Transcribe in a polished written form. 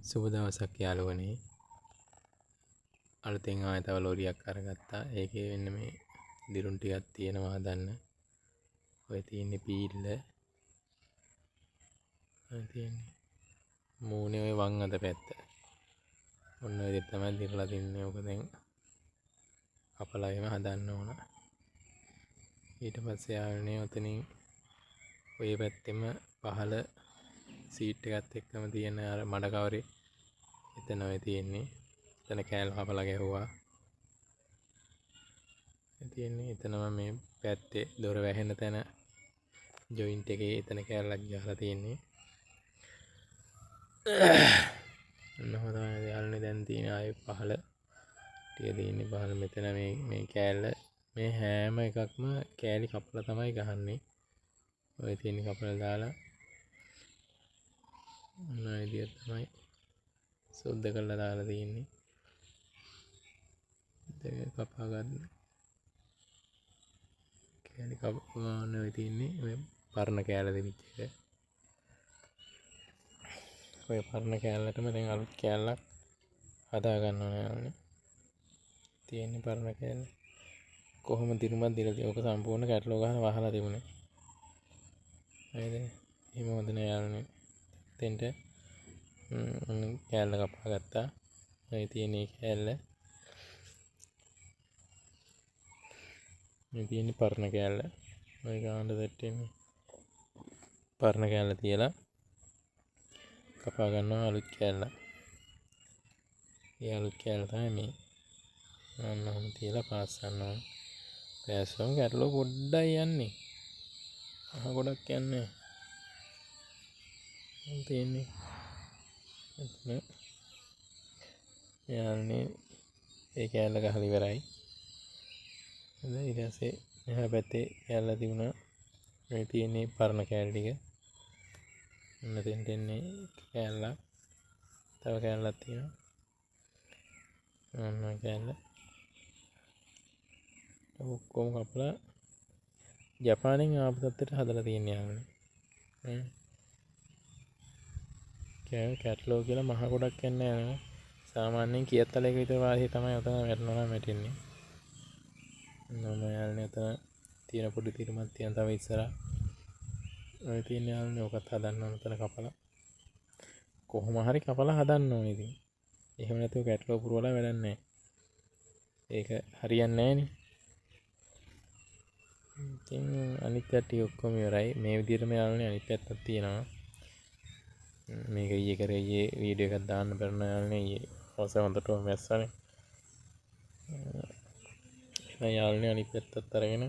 සුබ දවසක් යාළුවනේ. අලුතෙන් ආයෙ තව ලෝරියක් අරගත්තා. ඒකේ වෙන්න මේ දිරුම් ටිකක් තියෙනවා හදන්න. ඔය තියෙන්නේ පීල්ල. ඔය තියෙන්නේ මූණේ ඔය වම් අත පැත්ත. ඔන්න ඔය දෙක තමයි දිරලා තින්නේ. ඔක දැන් කපලාගෙන හදන්න ඕන. ඊට පස්සේ යාළුවනේ ඔතනින් ඔය පැත්තෙම පහළ සීට් එකත් එක්කම තියෙන අර මඩ කවරේ එතන ඔය තියෙන්නේ. එතන කෑල්ල කපලා ගැහුවා. තියෙන්නේ එතනම මේ පැත්තේ දොර වැහෙන තැන ජොයින්ට් එකේ එතන කෑල්ලක් ගහලා තියෙන්නේ. ඔන්න තමයි යාළුවනේ දැන් තියෙන ආයේ පහළ ටික තියෙන්නේ. පහළ මෙතන මේ කෑල්ල මේ හැම එකක්ම කෑලි කපලා තමයි ගහන්නේ. ඔය තියෙන කපලා දාලා ඔන්න ඔය විදිහට තමයි සුද්ධ කරලා දාලා තියෙන්නේ. දෙක කපා ගන්න. කෑලි කපන ඔය තියෙන්නේ ඔය පරණ කෑල්ල දෙවිච්ච එක. ඔය පරණ කෑල්ලටම දැන් අලුත් කෑල්ලක් හදා ගන්න ඕනේ. තියෙන්නේ පරණ කෑල්ල. කොහොම දිරුමක් දීලා තියෙන්නේ. ඔක සම්පූර්ණ කැටලොග් ගහලා වහලා තිබුණේ. හරිද? එහෙම හොඳ නෑ යාළුවනේ. දෙන්න කෑල්ල කපා ගත්තා. ඔය තියෙන කෑල්ල. මේ තියෙන්නේ පරණ කෑල්ල. ඔය ගානට දෙට්ටෙන්නේ. පරණ කෑල්ල තියලා කපා ගන්නවා අලුත් කෑල්ල. ඒ අලුත් කෑල්ල තමයි මේ. ඔන්න තියලා පාස් කරනවා. පෑස්සම කැටලොග් පොඩ්ඩයි යන්නේ. ගොඩක් යන්නේ. තියෙන්නේ. එතන යාළුවනේ ඒ කෑල්ල ගහලා ඉවරයි. ඊට පස්සේ එහා පැත්තේ කෑල්ල තිබුණා. මේ තියෙන්නේ පරණ කෑල්ල ටික. ඔන්න දෙන්න එන්නේ කෑල්ලක්. තව කෑල්ලක් තියෙනවා. ඔන්න කෑල්ල. ඔක්කොම කපලා ජපානයෙන් ආපු තත්ත්වයට හදලා තියෙන්නේ යාළුවනේ. කැටලොග් කියලා මහ ගොඩක් යන්නේ නැහැ. සාමාන්‍යයෙන් කීයක් තලයක විතර වාසිය තමයි ඔතන වැටෙනවා වැටෙන්නේ. නම යාළුවනේ ඔතන තියෙන පොඩි තිරුමක් තියෙන තව ඉස්සරහා. ඔය තියෙන යාළුවනේ ඔකත් හදන්න ඕන ඔතන කපලා. කොහොම හරි කපලා හදන්න ඕනේ ඉතින්. එහෙම නැතුව කැටලොග් පුරවලා වැඩක් නැහැ. ඒක හරියන්නේ නැහනේ. ඉතින් අනිත් පැත්තේ ඔක්කොම ඉවරයි. මේ විදිහටම යාළුවනේ අනිත් පැත්තක් තියෙනවා. මේක ඊයේ කරේ ඊයේ වීඩියෝ එකක් දාන්න බැරි යාළුවනේ ඊයේ හවස හොඳටම මැස්සනේ. එහෙනම් යාළුවනේ අනිත් පැත්තත් අරගෙන